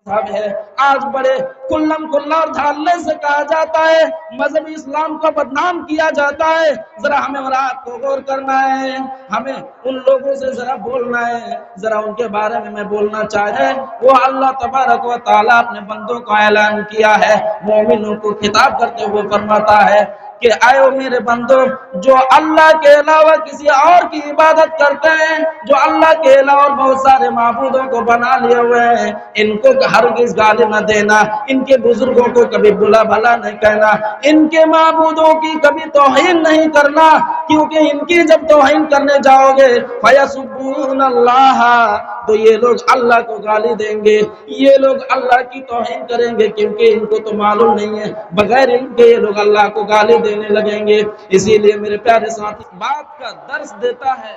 مذہب ہے۔ آج بڑے کلم کلا اور دھڑلے سے کہا جاتا ہے، مذہب اسلام کو بدنام کیا جاتا ہے۔ ذرا ہمیں اور آپ کو غور کرنا ہے، ہمیں ان لوگوں سے ذرا بولنا ہے، ذرا ان کے بارے میں بولنا چاہتے ہیں۔ وہ اللہ تبارک و تعالیٰ اپنے بندوں کو اعلان کیا ہے، مومنوں کو خطاب کرتے ہوئے فرماتا ہے کہ آئے میرے بندو، جو اللہ کے علاوہ کسی اور کی عبادت کرتے ہیں، جو اللہ کے علاوہ بہت سارے معبودوں کو بنا لیے ہوئے ہیں، ان کو ہرگز گالی نہ دینا، ان کے بزرگوں کو کبھی بلا بھلا نہیں کہنا، ان کے معبودوں کی کبھی توہین نہیں کرنا، کیونکہ ان کی جب توہین کرنے جاؤ گے فَيَسُبُّونَ اللَّهَ، تو یہ لوگ اللہ کو گالی دیں گے، یہ لوگ اللہ کی توہین کریں گے، کیونکہ ان کو تو معلوم نہیں ہے، بغیر ان کے یہ لوگ اللہ کو گالی دینے لگیں گے۔ اسی لیے میرے پیارے ساتھی، بات کا درس دیتا ہے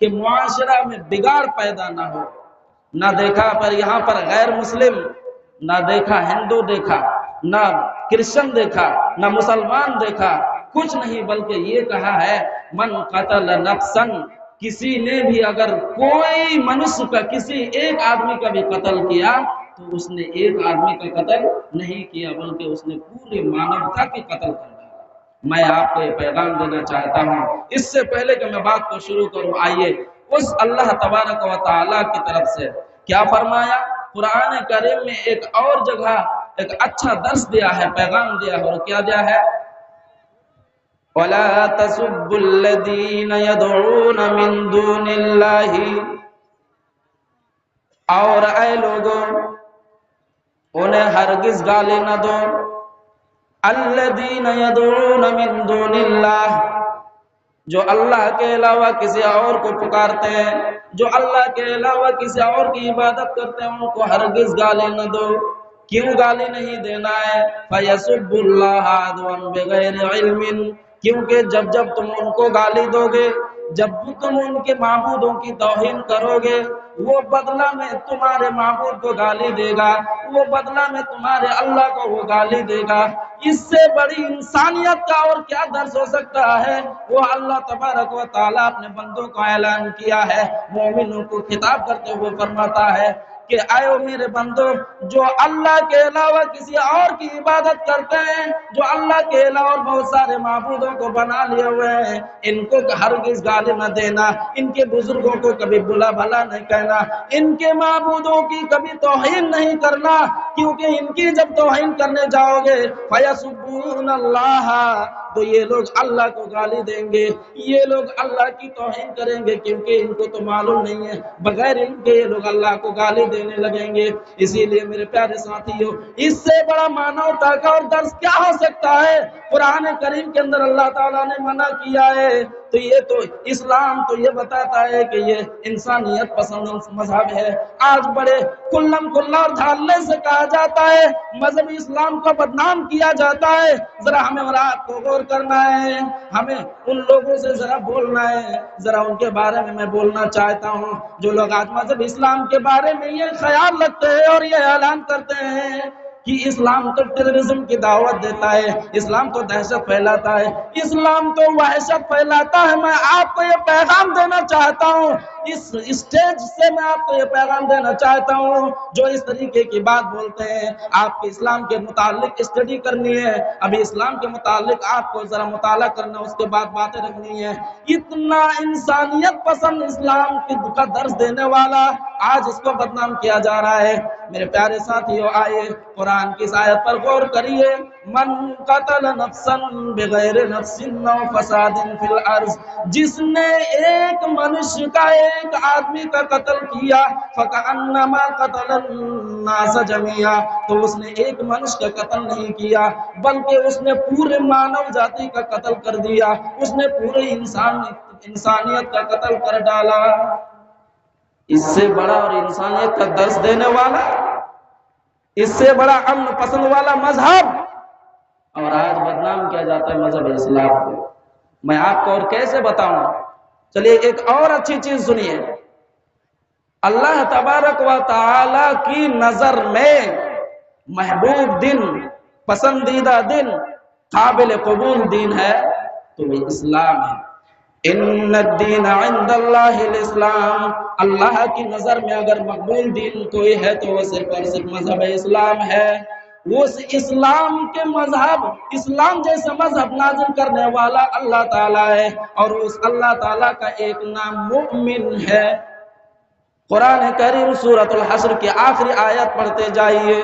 کہ معاشرہ میں بگاڑ پیدا نہ ہو۔ نہ دیکھا پر یہاں پر غیر مسلم، نہ دیکھا ہندو دیکھا، نہ کرسچن دیکھا، نہ مسلمان دیکھا، کچھ نہیں، بلکہ یہ کہا ہے من قتل نفسا، کسی نے بھی اگر کوئی منشیہ کا کسی ایک آدمی کا بھی قتل کیا تو اس نے ایک آدمی کا قتل نہیں کیا، بلکہ اس نے پوری مانوتا کی قتل کر دیا۔ میں آپ کو یہ پیغام دینا چاہتا ہوں، اس سے پہلے کہ میں بات کو شروع کروں، آئیے اس اللہ تبارک و تعالیٰ کی طرف سے کیا فرمایا قرآن کریم میں ایک اور جگہ ایک اچھا درس دیا ہے، پیغام دیا ہے، اور کیا دیا ہے؟ وَلَا تَسُبُّوا الَّذِينَ يَدْعُونَ مِن دُونِ اللَّهِ، اور اے لوگوں انہیں ہرگز گالی نہ دو، الَّذِينَ يَدْعُونَ مِن دُونِ اللَّهِ، جو اللہ کے علاوہ کسی اور کو پکارتے ہیں، جو اللہ کے علاوہ کسی اور کی عبادت کرتے ہیں، ان کو ہرگز گالی نہ دو۔ کیوں گالی نہیں دینا ہے؟ فَيَسُبُّ اللَّهَ عَدْوًا بِغَيْرِ عِلْمٍ، کیونکہ جب تم ان کو گالی دو گے، جب تم ان کے معبودوں کی توہین کرو گے، وہ بدلہ میں تمہارے معبود کو گالی دے گا، وہ بدلہ میں تمہارے اللہ کو وہ گالی دے گا۔ اس سے بڑی انسانیت کا اور کیا درس ہو سکتا ہے؟ وہ اللہ تبارک و تعالیٰ اپنے بندوں کو اعلان کیا ہے، مومنوں کو خطاب کرتے ہوئے فرماتا ہے کہ آئے میرے بندو، جو اللہ کے علاوہ کسی اور کی عبادت کرتے ہیں، جو اللہ کے علاوہ بہت سارے معبودوں کو بنا لیے ہوئے ہیں، ان کو ہرگز گالی نہ دینا، ان کے بزرگوں کو کبھی بلا بھلا نہیں کہنا، ان کے معبودوں کی کبھی توہین نہیں کرنا، کیونکہ ان کی جب توہین کرنے جاؤ گے فَيَسُبُّونَ اللَّهَ، تو یہ لوگ اللہ کو گالی دیں گے، یہ لوگ اللہ کی توہین کریں گے، کیونکہ ان کو تو معلوم نہیں ہے، بغیر ان کے یہ لوگ اللہ کو گالی دینے لگیں گے۔ اسی لیے میرے پیارے ساتھیوں، اس سے بڑا مانوتا کا اور درس کیا ہو سکتا ہے؟ قرآن کریم کے اندر اللہ تعالیٰ نے منع کیا ہے، تو یہ تو اسلام تو یہ بتاتا ہے کہ یہ انسانیت پسند مذہب ہے۔ آج بڑے کلم کلا اور دھڑلے سے کہا جاتا ہے، مذہب اسلام کو بدنام کیا جاتا ہے۔ ذرا ہمیں اور آپ کو غور کرنا ہے، ہمیں ان لوگوں سے ذرا بولنا ہے، ذرا ان کے بارے میں بولنا چاہتا ہوں جو لوگ آج مذہب اسلام کے بارے میں یہ خیال رکھتے ہیں اور یہ اعلان کرتے ہیں کہ اسلام تو ٹیررزم کی دعوت دیتا ہے، اسلام تو دہشت پھیلاتا ہے، اسلام تو وحشت پھیلاتا ہے۔ میں آپ کو یہ پیغام دینا چاہتا ہوں، اس اسٹیج سے میں آپ کو یہ پیغام دینا چاہتا ہوں، جو اس طریقے کی بات بولتے ہیں، آپ کے اسلام کے متعلق اسٹڈی کرنی ہے، ابھی اسلام کے متعلق آپ کو ذرا مطالعہ کرنا، اس کے بعد باتیں رکھنی ہے۔ اتنا انسانیت پسند اسلام کا درس دینے والا آج اس کو بدنام کیا جا رہا ہے۔ میرے پیارے ساتھیو، آئے قرآن کی اس آیت پر غور کریے، من قتل نفسا بغیر نفس او فساد فی الارض، جس نے ایک منشیہ کا، ایک آدمی کا قتل کیا، فکأنما قتل الناس جميعا، تو اس نے ایک منشیہ کا قتل نہیں کیا بلکہ اس نے پورے مانو جاتی کا قتل کر دیا، اس نے پورے انسانیت کا قتل کر ڈالا۔ اس سے بڑا اور انسانیت کا درس دینے والا، اس سے بڑا امن پسند والا مذہب، اور آج بدنام کیا جاتا ہے مذہب اسلام کو۔ میں آپ کو اور کیسے بتاؤں؟ چلیے ایک اور اچھی چیز سنیے، اللہ تبارک و تعالی کی نظر میں محبوب دن، پسندیدہ دن، قابل قبول دین ہے تو وہ اسلام ہے۔ ان الدین عند اللہ الاسلام، اللہ کی نظر میں اگر مقبول دین کوئی ہے تو وہ صرف اور صرف مذہب اسلام ہے۔ اس اسلام کے مذہب، اسلام جیسا مذہب نازل کرنے والا اللہ تعالیٰ ہے، اور اس اللہ تعالیٰ کا ایک نام مومن ہے۔ قرآن کریم سورۃ الحشر کی آخری آیت پڑھتے جائیے،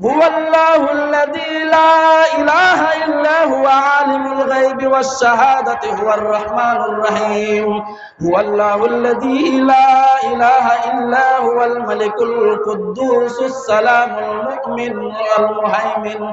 هو اللہ الذی لا الہ الا هو عالم الغیب والشہادۃ هو الرحمن الرحیم، هو اللہ الذی لا الہ الا هو الملک القدوس السلام المؤمن المہیمن۔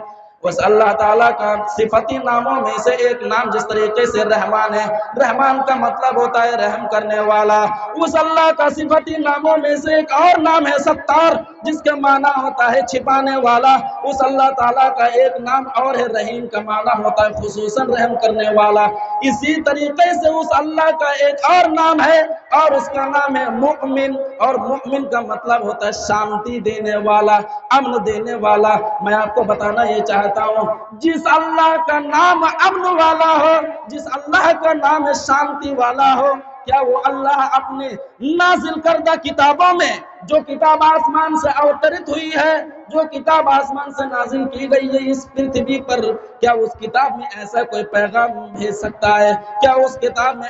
اس اللہ تعالیٰ کا صفتی ناموں میں سے ایک نام جس طریقے سے رحمان ہے، رحمان کا مطلب ہوتا ہے رحم کرنے والا، اس اللہ کا صفتی ناموں میں سے ایک اور نام ہے ستار، جس کا معنی ہوتا ہے چھپانے والا۔ اس اللہ تعالیٰ کا ایک نام اور ہے رحیم، کا معنی ہوتا ہے خصوصاً رحم کرنے والا۔ اسی طریقے سے اس اللہ کا ایک اور نام ہے، اور اس کا نام ہے مؤمن، اور مؤمن کا مطلب ہوتا ہے شانتی دینے والا، امن دینے والا۔ میں آپ کو بتانا یہ چاہتا ہوں، جس اللہ کا نام امن والا ہو، جس اللہ کا نام شانتی والا ہو، کیا وہ اللہ اپنے نازل کردہ کتابوں میں، جو کتاب آسمان سے اوترت ہوئی ہے، جو کتاب آسمان سے نازل کی گئی ہے اس پرتھوی پر، کیا اس کتاب میں ایسا کوئی پیغام بھیج سکتا ہے؟ کیا اس کتاب میں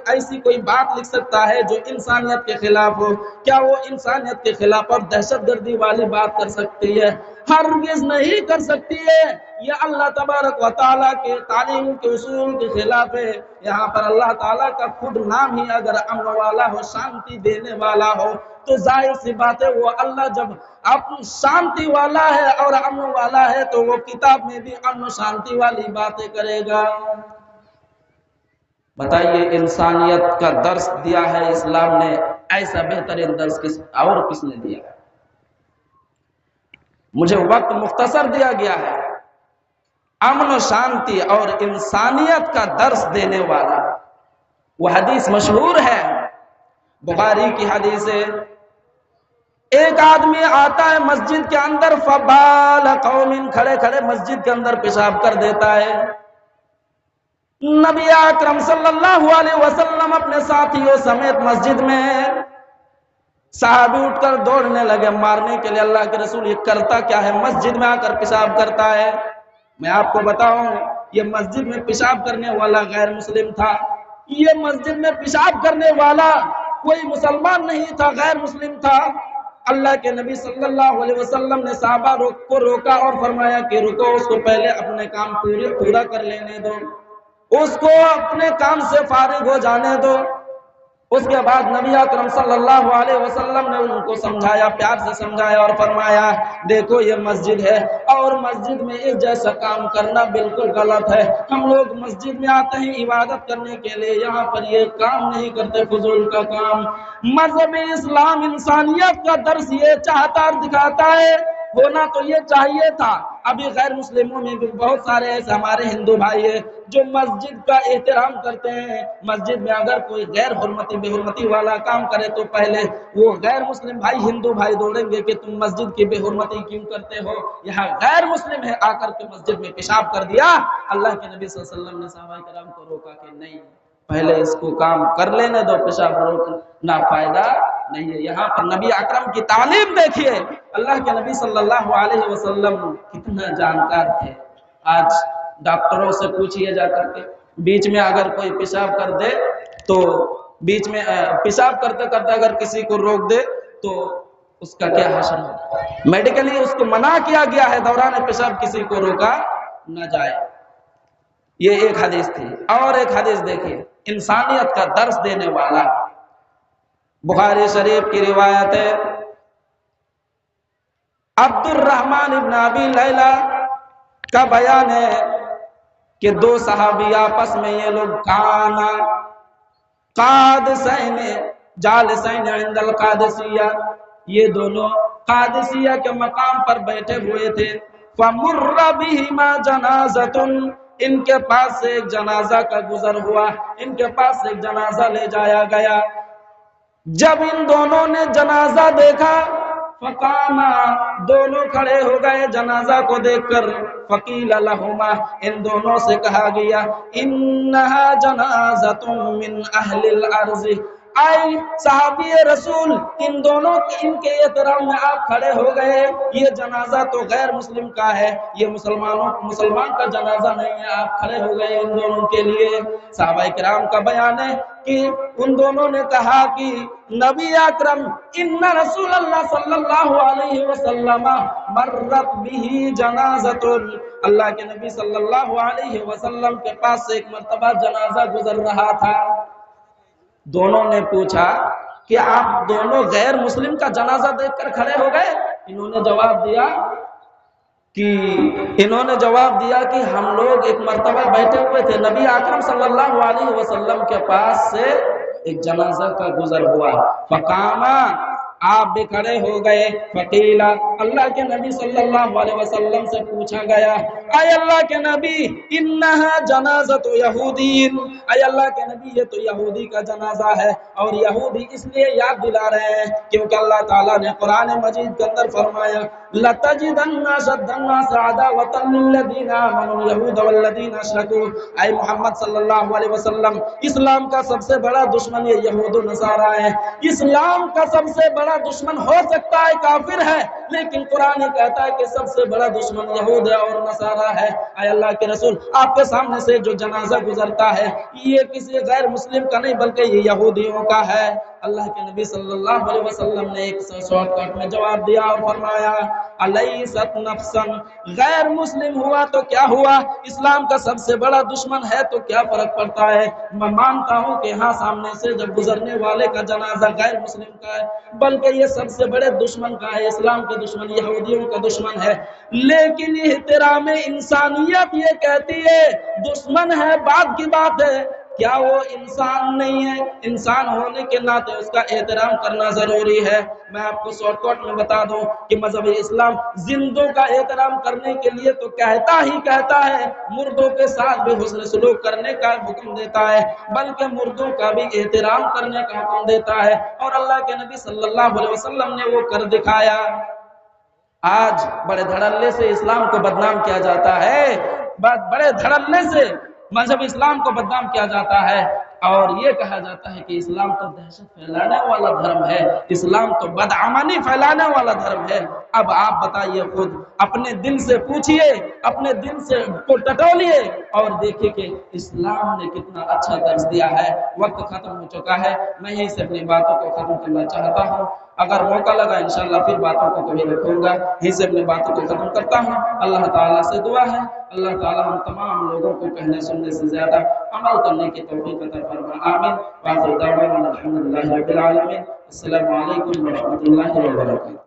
ایسی کوئی بات لکھ سکتا ہے جو انسانیت کے خلاف ہو؟ کیا وہ انسانیت کے خلاف اور دہشت گردی والی بات کر سکتی ہے؟ ہرگز نہیں کر سکتی ہے۔ یہ اللہ تبارک و تعالیٰ کے تعلیم کے اصول کے خلاف ہے۔ یہاں پر اللہ تعالیٰ کا خود نام ہی اگر امن والا ہو، شانتی دینے والا ہو، تو ظاہر سی بات ہے وہ اللہ جب شانتی والا ہے اور امن والا ہے تو وہ کتاب میں بھی امن و شانتی والی باتیں کرے گا۔ بتائیے، انسانیت کا درس دیا ہے اسلام نے، ایسا بہترین درس کس نے دیا ہے؟ مجھے وقت مختصر دیا گیا ہے، امن و شانتی اور انسانیت کا درس دینے والا۔ وہ حدیث مشہور ہے، بخاری کی حدیث ہے، ایک آدمی آتا ہے مسجد کے اندر، فبال قوم، کھڑے کھڑے مسجد کے اندر پیشاب کر دیتا ہے۔ نبی اکرم صلی اللہ علیہ وسلم اپنے ساتھیوں سمیت مسجد میں، صحابی اٹھ کر دوڑنے لگے مارنے کے لیے، اللہ کے رسول یہ کرتا کیا ہے؟ مسجد میں آ کر پیشاب کرتا ہے۔ میں آپ کو بتاؤں، یہ مسجد میں پیشاب کرنے والا غیر مسلم تھا، یہ مسجد میں پیشاب کرنے والا کوئی مسلمان نہیں تھا، غیر مسلم تھا۔ اللہ کے نبی صلی اللہ علیہ وسلم نے صحابہ کو روکا اور فرمایا کہ رکو، اس کو پہلے اپنے کام پورا کر لینے دو، اس کو اپنے کام سے فارغ ہو جانے دو۔ اس کے بعد نبی اکرم صلی اللہ علیہ وسلم نے ان کو سمجھایا، پیار سے سمجھایا اور فرمایا دیکھو یہ مسجد ہے، اور مسجد میں ایک جیسا کام کرنا بالکل غلط ہے۔ ہم لوگ مسجد میں آتے ہیں عبادت کرنے کے لیے، یہاں پر یہ کام نہیں کرتے، فضول کا کام۔ مذہب اسلام انسانیت کا درس یہ چاہتا اور دکھاتا ہے، ہونا تو یہ چاہیے تھا۔ ابھی غیر مسلموں میں بھی بہت سارے ایسے ہمارے ہندو بھائی ہیں جو مسجد کا احترام کرتے ہیں۔ مسجد میں اگر کوئی غیر حرمتی بے حرمتی والا کام کرے تو پہلے وہ غیر مسلم بھائی، ہندو بھائی دوڑیں گے کہ تم مسجد کی بے حرمتی کیوں کرتے ہو؟ یہاں غیر مسلم ہے، آ کر کے مسجد میں پیشاب کر دیا، اللہ کے نبی صلی اللہ علیہ وسلم نے صحابہ کرام کو روکا کہ نہیں، پہلے اس کو کام کر لینے دو، پیشاب روکنا فائدہ نہیں ہے۔ یہاں پر نبی اکرم کی تعلیم دیکھیے، اللہ کے نبی صلی اللہ علیہ وسلم کتنا جانکار تھے۔ آج ڈاکٹروں سے پوچھئے جا کر کے، بیچ میں اگر کوئی پیشاب کر دے تو بیچ میں پیشاب کرتے کرتے اگر کسی کو روک دے تو اس کا کیا حشر ہوگا؟ میڈیکلی اس کو منع کیا گیا ہے دوران پیشاب کسی کو روکا نہ جائے۔ یہ ایک حدیث تھی، اور ایک حدیث دیکھیے انسانیت کا درس دینے والا، بخاری شریف کی روایت ہے، عبد الرحمن ابن ابی لیلہ کا بیان ہے کہ دو صحابی آپس میں یہ لوگ کانا قادسین جالسین عند القادسیہ، یہ دونوں قادسیہ کے مقام پر بیٹھے ہوئے تھے، فمر بہما جنازۃ، ان کے پاس سے ایک جنازہ کا گزر ہوا، ان کے پاس سے ایک جنازہ لے جایا گیا۔ جب ان دونوں نے جنازہ دیکھا، فقاما، دونوں کھڑے ہو گئے جنازہ کو دیکھ کر. فقیل لہما، ان دونوں سے کہا گیا انہا جنازۃ من اہل الارض. آئی صحابی رسول، ان دونوں ان کے احترام میں آپ کھڑے ہو گئے. یہ جنازہ تو غیر مسلم کا ہے، یہ مسلمان کا جنازہ نہیں ہے. آپ کھڑے ہو گئے ان دونوں کے لیے. صحابہ کرام کا بیان ہے کہ ان دونوں نے کہا کہ نبی اکرم ان رسول اللہ صلی اللہ علیہ وسلم مرت به جنازۃ، اللہ کے نبی صلی اللہ علیہ وسلم کے پاس سے ایک مرتبہ جنازہ گزر رہا تھا. دونوں نے پوچھا کہ آپ دونوں غیر مسلم کا جنازہ دیکھ کر کھڑے ہو گئے؟ انہوں نے جواب دیا کہ ہم لوگ ایک مرتبہ بیٹھے ہوئے تھے، نبی اکرم صلی اللہ علیہ وسلم کے پاس سے ایک جنازہ کا گزر ہوا. فقاما، آپ بھی کھڑے ہو گئے. فقیلا، اللہ کے نبی صلی اللہ علیہ وسلم سے پوچھا گیا اے اللہ کے نبی انہا جنازۃ یہودین، اے اللہ کے نبی یہ تو یہودی کا جنازہ ہے. اور یہودی اس لیے یاد دلا رہے ہیں کیونکہ اللہ تعالیٰ نے قرآن مجید کے اندر فرمایا لَتَجِدَنَّ أَشَدَّ النَّاسِ عَدَاوَةً لِلَّذِينَ آمَنُوا الْيَهُودَ وَالَّذِينَ أَشْرَكُوا. اے محمد صلی اللہ علیہ وسلم، اسلام کا سب سے بڑا دشمن یہ یہود و نصارہ ہے. اسلام کا سب سے بڑا دشمن ہو سکتا ہے کافر ہے، لیکن قرآن کہتا ہے کہ سب سے بڑا دشمن یہود اور نصارہ ہے. اے اللہ کے رسول، آپ کے سامنے سے جو جنازہ گزرتا ہے یہ کسی غیر مسلم کا نہیں بلکہ یہ یہودیوں کا ہے. اللہ کے نبی صلی اللہ علیہ وسلم نے ایک شارٹ کٹ میں جواب دیا اور فرمایا الیست نفسا، غیر مسلم ہوا تو کیا ہوا، اسلام کا سب سے بڑا دشمن ہے تو کیا فرق پڑتا ہے. میں مانتا ہوں کہ ہاں سامنے سے جب گزرنے والے کا جنازہ غیر مسلم کا ہے بلکہ یہ سب سے بڑے دشمن کا ہے، اسلام کے دشمن، یہودیوں کا دشمن ہے. لیکن احترام انسانیت یہ کہتی ہے دشمن ہے بات کی بات ہے، کیا وہ انسان نہیں ہے؟ انسان ہونے کے ناطے اس کا احترام کرنا ضروری ہے. میں آپ کو شارٹ کٹ میں بتا دوں کہ مذہب اسلام زندوں کا احترام کرنے کے لیے تو کہتا ہے، مردوں کے ساتھ بھی حسن سلوک کرنے کا حکم دیتا ہے، بلکہ مردوں کا بھی احترام کرنے کا حکم دیتا ہے. اور اللہ کے نبی صلی اللہ علیہ وسلم نے وہ کر دکھایا. آج بڑے دھڑلے سے اسلام کو بدنام کیا جاتا ہے، بڑے دھڑلے سے مذہب اسلام کو بدنام کیا جاتا ہے اور یہ کہا جاتا ہے کہ اسلام تو دہشت پھیلانے والا دھرم ہے، اسلام تو بدامنی پھیلانے والا دھرم ہے. اب آپ بتائیے، خود اپنے دل سے پوچھئے، اپنے دل سے کو ٹٹولیے اور دیکھیں کہ اسلام نے کتنا اچھا درس دیا ہے. وقت ختم ہو چکا ہے، میں یہیں سے اپنی باتوں کو ختم کرنا چاہتا ہوں. اگر موقع لگا انشاءاللہ پھر باتوں کو کبھی رکھوں گا. یہیں سے اپنی باتوں کو ختم کرتا ہوں. اللہ تعالیٰ سے دعا ہے اللہ تعالیٰ ہم تمام لوگوں کو کہنے سننے سے زیادہ عمل کرنے کی توفیق عطا فرمائے. آمین. وآخر دعوانا الحمدللہ رب العالمین. السلام علیکم ورحمۃ اللہ وبرکاتہ.